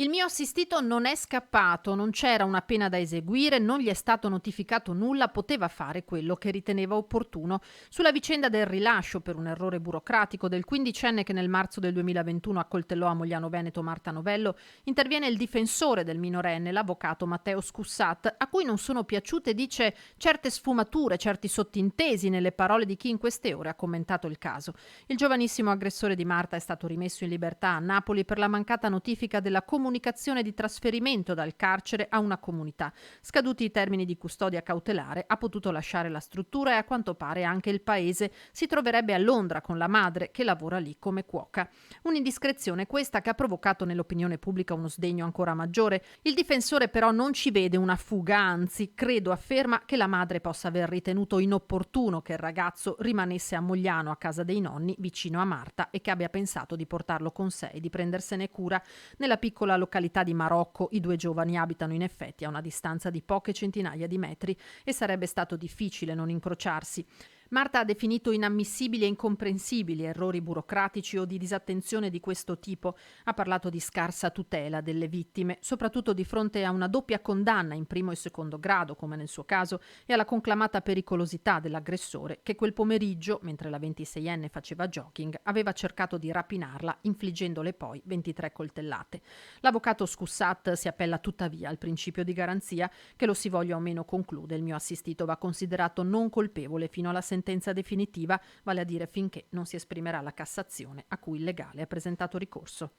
Il mio assistito non è scappato, non c'era una pena da eseguire, non gli è stato notificato nulla, poteva fare quello che riteneva opportuno. Sulla vicenda del rilascio per un errore burocratico del quindicenne che nel marzo del 2021 accoltellò a Mogliano Veneto Marta Novello, interviene il difensore del minorenne, l'avvocato Matteo Scussat, a cui non sono piaciute, dice, certe sfumature, certi sottintesi nelle parole di chi in queste ore ha commentato il caso. Il giovanissimo aggressore di Marta è stato rimesso in libertà a Napoli per la mancata notifica della comunicazione di trasferimento dal carcere a una comunità. Scaduti i termini di custodia cautelare, ha potuto lasciare la struttura e a quanto pare anche il paese. Si troverebbe a Londra con la madre che lavora lì come cuoca. Un'indiscrezione questa che ha provocato nell'opinione pubblica uno sdegno ancora maggiore. Il difensore però non ci vede una fuga, anzi, credo afferma che la madre possa aver ritenuto inopportuno che il ragazzo rimanesse a Mogliano a casa dei nonni vicino a Marta e che abbia pensato di portarlo con sé e di prendersene cura. Nella piccola località di Marocco i due giovani abitano in effetti a una distanza di poche centinaia di metri e sarebbe stato difficile non incrociarsi. Marta ha definito inammissibili e incomprensibili errori burocratici o di disattenzione di questo tipo. Ha parlato di scarsa tutela delle vittime, soprattutto di fronte a una doppia condanna in primo e secondo grado, come nel suo caso, e alla conclamata pericolosità dell'aggressore che quel pomeriggio, mentre la 26enne faceva jogging, aveva cercato di rapinarla, infliggendole poi 23 coltellate. L'avvocato Scussat si appella tuttavia al principio di garanzia che lo si voglia o meno conclude. Il mio assistito va considerato non colpevole fino alla sentenza definitiva, vale a dire finché non si esprimerà la Cassazione a cui il legale ha presentato ricorso.